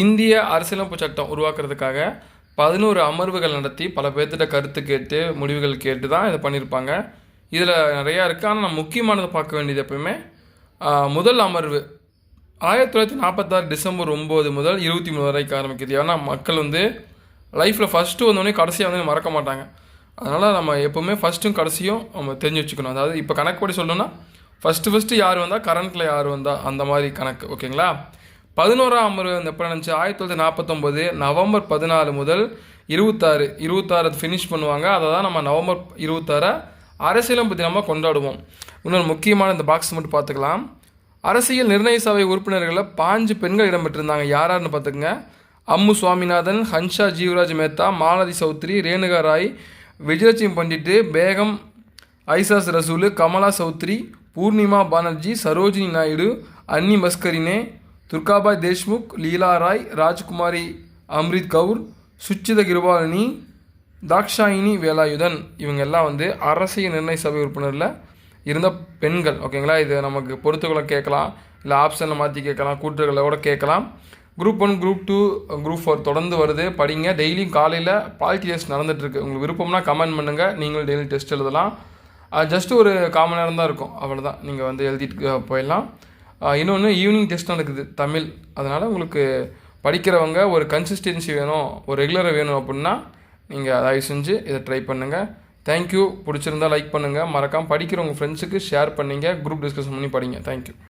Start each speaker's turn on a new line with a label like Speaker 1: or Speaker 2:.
Speaker 1: இந்திய அரசியலமைப்பு சட்டம் உருவாக்குறதுக்காக 11 அமர்வுகள் நடத்தி பல பேர்த்திட்ட கருத்து கேட்டு முடிவுகள் கேட்டு தான் இதை பண்ணியிருப்பாங்க. இதில் நிறையா இருக்குது. ஆனால் நம்ம முக்கியமானதை பார்க்க வேண்டியது எப்பவுமே முதல் அமர்வு 1946 டிசம்பர் 9 முதல் 23 வரைக்கும் ஆரம்பிக்குது. ஏன்னா மக்கள் லைஃப்பில் ஃபஸ்ட்டு வந்தோடனே கடைசியாக மறக்க மாட்டாங்க. அதனால் நம்ம எப்போவுமே ஃபஸ்ட்டும் கடைசியும் நம்ம தெரிஞ்சு வச்சுக்கணும். அதாவது இப்போ கணக்குப்படி சொல்லணும்னா ஃபஸ்ட்டு யார் வந்தால் கரண்ட்டில் யார் வந்தால் அந்த மாதிரி கணக்கு. ஓகேங்களா? 11ஆம் அமர்வு எப்போ நினச்சி 1949 நவம்பர் 14 முதல் 26 ஃபினிஷ் பண்ணுவாங்க. அதை தான் நம்ம நவம்பர் 26 அரசியலமைப்பு தினமாக கொண்டாடுவோம். இன்னொரு முக்கியமான இந்த பாக்ஸ் மட்டும் பார்த்துக்கலாம். அரசியல் நிர்ணய சபை உறுப்பினர்களில் 5 பெண்கள் இடம்பெற்றிருந்தாங்க. யாராருன்னு பார்த்துக்குங்க. அம்மு சுவாமிநாதன், ஹன்ஷா ஜீவராஜ் மேத்தா, மாலதி சௌத்ரி, ரேணுகா ராய், விஜயலட்சுமி பண்டிட்டு, பேகம் ஐசாஸ் ரசூலு, கமலா சௌத்ரி, பூர்ணிமா பானர்ஜி, சரோஜினி நாயுடு, அன்னி மஸ்கரினே, துர்காபாய் தேஷ்முக், லீலா ராய், ராஜ்குமாரி அம்ரித் கவுர், சுச்சித கிருபாலினி, தாக்ஷாயினி வேலாயுதன் இவங்க எல்லாம் அரசியல் நிர்ணய சபை உறுப்பினரில் இருந்த பெண்கள். ஓகேங்களா? இது நமக்கு பொறுத்துக்களை கேட்கலாம், இல்லை ஆப்ஷனில் மாற்றி கேட்கலாம், கூற்றுகளை கூட கேட்கலாம். குரூப் 1, குரூப் 2, குரூப் 4 தொடர்ந்து வருது. படிங்க. டெய்லியும் காலையில் பாலிட்டி டெஸ்ட் நடந்துகிட்ருக்கு. உங்களுக்கு விருப்பம்னா கமெண்ட் பண்ணுங்கள். நீங்களும் டெய்லி டெஸ்ட் எழுதலாம். ஜஸ்ட்டு ஒரு 1/4 மணி நேரம் தான் இருக்கும். அவ்வளோதான். நீங்கள் எழுதிட்டு போயிடலாம். இன்னொன்று ஈவினிங் டெஸ்ட் நடக்குது தமிழ். அதனால் உங்களுக்கு படிக்கிறவங்க ஒரு கன்சிஸ்டன்சி வேணும், ஒரு ரெகுலராக வேணும் அப்படின்னா நீங்கள் தயவு செஞ்சு இதை ட்ரை பண்ணுங்கள். தேங்க்யூ. பிடிச்சிருந்தால் லைக் பண்ணுங்கள். மறக்காமல் படிக்கிற உங்கள் ஃப்ரெண்ட்ஸுக்கு ஷேர் பண்ணிங்க. குரூப் டிஸ்கஷன் பண்ணி படிங்க. தேங்க்யூ.